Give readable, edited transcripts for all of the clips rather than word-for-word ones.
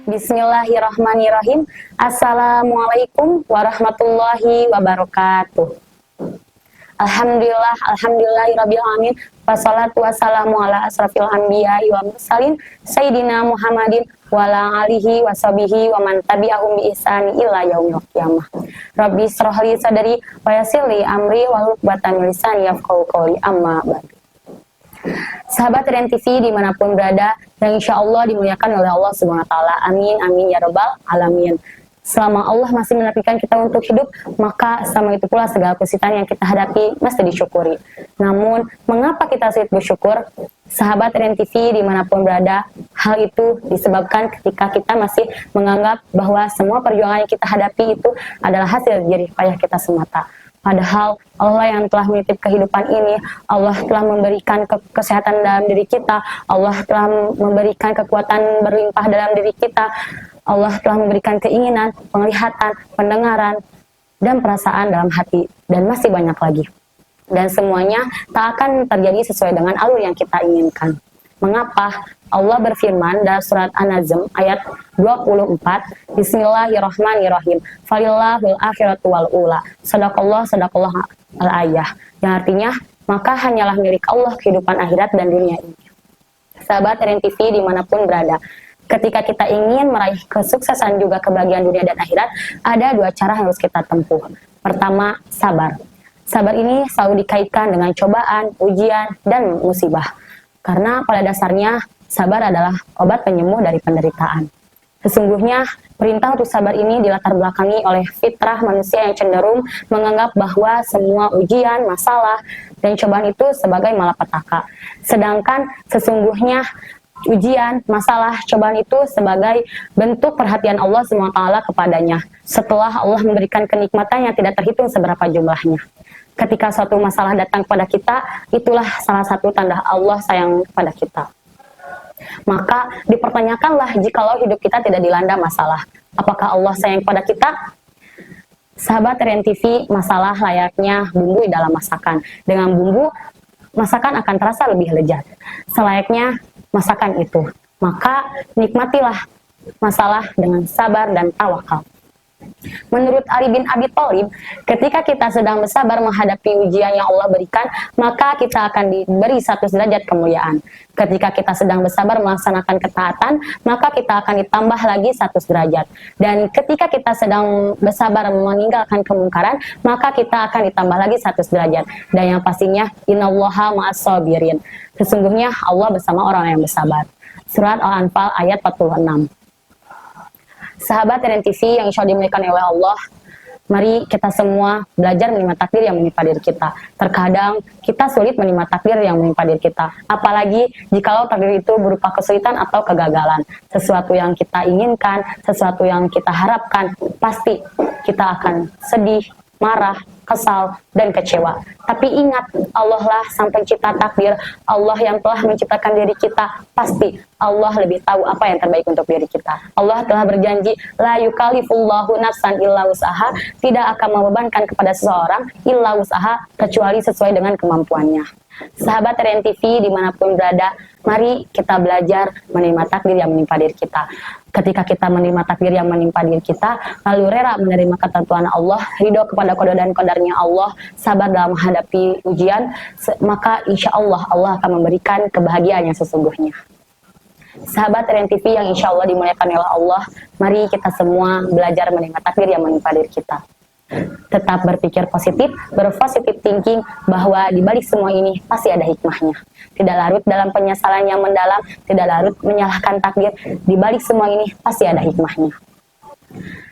Bismillahirrahmanirrahim. Assalamualaikum warahmatullahi wabarakatuh. Alhamdulillahirabbil alamin. Wassalatu wassalamu ala asrafil anbiya'i wa mursalin sayyidina Muhammadin wa ala alihi washabihi wa man tabi'ahum bi ihsani ila yaumil qiyamah. Rabbi shrah li sadri wa yassir li amri wahlul 'uqdatam min lisani yafqahu qawli, amma ba'du. Sahabat Rian TV dimanapun berada, yang insya Allah dimuliakan oleh Allah Subhanahu Wa Taala. Amin, amin ya Rabbal Alamin. Selama Allah masih menafikan kita untuk hidup, maka sama itu pula segala kesulitan yang kita hadapi mesti disyukuri. Namun, mengapa kita sulit bersyukur? Sahabat Rian TV dimanapun berada, hal itu disebabkan ketika kita masih menganggap bahwa semua perjuangan yang kita hadapi itu adalah hasil jerih payah kita semata. Padahal Allah yang telah menitip kehidupan ini, Allah telah memberikan kesehatan dalam diri kita, Allah telah memberikan kekuatan berlimpah dalam diri kita, Allah telah memberikan keinginan, penglihatan, pendengaran, dan perasaan dalam hati, dan masih banyak lagi. Dan semuanya tak akan terjadi sesuai dengan alur yang kita inginkan. Mengapa? Allah berfirman dalam surat An-Najm ayat 24, Bismillahirrahmanirrahim. Falillahul akhiratu wal ula. Sadaqallah al-ayah. Yang artinya, maka hanyalah milik Allah kehidupan akhirat dan dunia ini. Sahabat Rian TV dimanapun berada, ketika kita ingin meraih kesuksesan juga kebahagiaan dunia dan akhirat, ada dua cara yang harus kita tempuh. Pertama, sabar. Sabar ini selalu dikaitkan dengan cobaan, ujian, dan musibah. Karena pada dasarnya, sabar adalah obat penyembuh dari penderitaan. Sesungguhnya, perintah untuk sabar ini dilatar belakangi oleh fitrah manusia yang cenderung menganggap bahwa semua ujian, masalah, dan cobaan itu sebagai malapetaka. Sedangkan sesungguhnya ujian, masalah, cobaan itu sebagai bentuk perhatian Allah SWT kepadanya. Setelah Allah memberikan kenikmatan yang tidak terhitung seberapa jumlahnya. Ketika suatu masalah datang kepada kita, itulah salah satu tanda Allah sayang kepada kita. Maka dipertanyakanlah jikalau hidup kita tidak dilanda masalah, apakah Allah sayang kepada kita? Sahabat Rian TV, masalah layaknya bumbu di dalam masakan. Dengan bumbu, masakan akan terasa lebih lezat. Selayaknya masakan itu, maka nikmatilah masalah dengan sabar dan tawakal. Menurut Ali bin Abi Thalib, ketika kita sedang bersabar menghadapi ujian yang Allah berikan, maka kita akan diberi 100 derajat kemuliaan. Ketika kita sedang bersabar melaksanakan ketaatan, maka kita akan ditambah lagi 100 derajat. Dan ketika kita sedang bersabar meninggalkan kemungkaran, maka kita akan ditambah lagi 100 derajat. Dan yang pastinya, innallaha ma'as-sabirin. Sesungguhnya Allah bersama orang yang bersabar. Surat Al-Anfal ayat 46. Sahabat Rian TV yang insya Allah dimuliakan oleh Allah, mari kita semua belajar menerima takdir yang menimpa diri kita. Terkadang kita sulit menerima takdir yang menimpa diri kita, apalagi jikalau takdir itu berupa kesulitan atau kegagalan. Sesuatu yang kita inginkan, sesuatu yang kita harapkan, pasti kita akan sedih, marah, kesal, dan kecewa. Tapi ingat, Allah lah sang pencipta takdir, Allah yang telah menciptakan diri kita, pasti Allah lebih tahu apa yang terbaik untuk diri kita. Allah telah berjanji, la yukallifullahu nafsan illa wus'aha, tidak akan membebankan kepada seseorang illa wus'aha, kecuali sesuai dengan kemampuannya. Sahabat Rian TV dimanapun berada, mari kita belajar menerima takdir yang menimpa diri kita. Ketika kita menerima takdir yang menimpa diri kita, lalu rela menerima ketentuan Allah, ridho kepada qada dan qadarnya Allah, sabar dalam menghadapi ujian, maka insya Allah Allah akan memberikan kebahagiaan yang sesungguhnya. Sahabat Rian TV yang insya Allah dimuliakan oleh Allah, mari kita semua belajar menerima takdir yang menimpa diri kita. Tetap berpikir positif, berpositif thinking bahwa di balik semua ini pasti ada hikmahnya. Tidak larut dalam penyesalan yang mendalam, tidak larut menyalahkan takdir. Di balik semua ini pasti ada hikmahnya.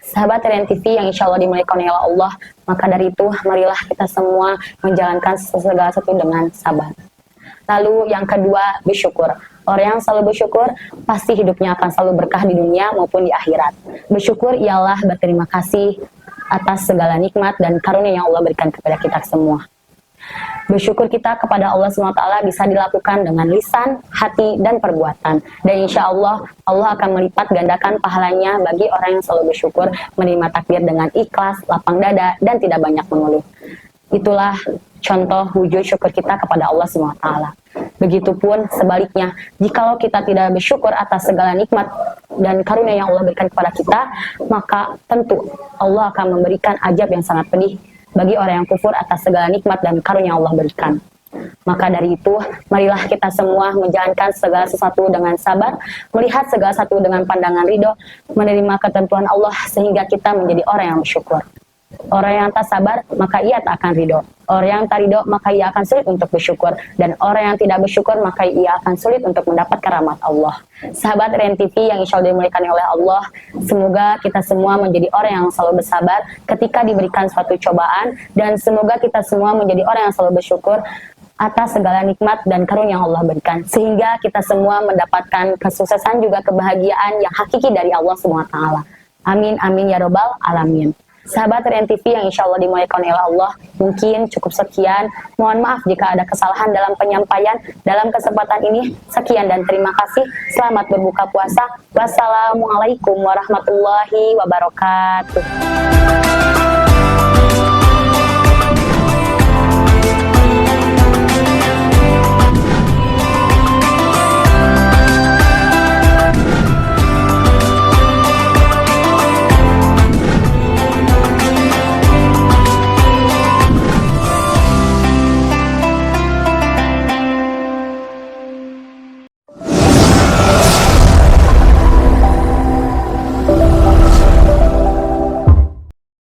Sahabat Rian TV yang insya Allah dimuliakan oleh Allah, maka dari itu marilah kita semua menjalankan segala sesuatu dengan sabar. Lalu yang kedua, bersyukur. Orang yang selalu bersyukur pasti hidupnya akan selalu berkah di dunia maupun di akhirat. Bersyukur ialah berterima kasih atas segala nikmat dan karunia yang Allah berikan kepada kita semua. Bersyukur kita kepada Allah SWT bisa dilakukan dengan lisan, hati, dan perbuatan. Dan insya Allah, Allah akan melipat gandakan pahalanya bagi orang yang selalu bersyukur, menerima takdir dengan ikhlas, lapang dada, dan tidak banyak mengeluh. Itulah contoh wujud syukur kita kepada Allah SWT. Begitupun sebaliknya, jikalau kita tidak bersyukur atas segala nikmat dan karunia yang Allah berikan kepada kita, maka tentu Allah akan memberikan ajab yang sangat pedih bagi orang yang kufur atas segala nikmat dan karunia yang Allah berikan. Maka dari itu, marilah kita semua menjalankan segala sesuatu dengan sabar, melihat segala sesuatu dengan pandangan ridho, menerima ketentuan Allah sehingga kita menjadi orang yang bersyukur. Orang yang tak sabar, maka ia tak akan ridho. Orang yang tak ridho, maka ia akan sulit untuk bersyukur. Dan orang yang tidak bersyukur, maka ia akan sulit untuk mendapatkan rahmat Allah. Sahabat RN TV yang insya Allah dimuliakan oleh Allah, semoga kita semua menjadi orang yang selalu bersabar ketika diberikan suatu cobaan, dan semoga kita semua menjadi orang yang selalu bersyukur atas segala nikmat dan karunia yang Allah berikan, sehingga kita semua mendapatkan kesuksesan juga kebahagiaan yang hakiki dari Allah SWT. Amin amin ya robbal alamin. Sahabat RN TV yang insya Allah dimuliakan oleh Allah, mungkin cukup sekian. Mohon maaf jika ada kesalahan dalam penyampaian dalam kesempatan ini. Sekian dan terima kasih. Selamat berbuka puasa. Wassalamualaikum warahmatullahi wabarakatuh.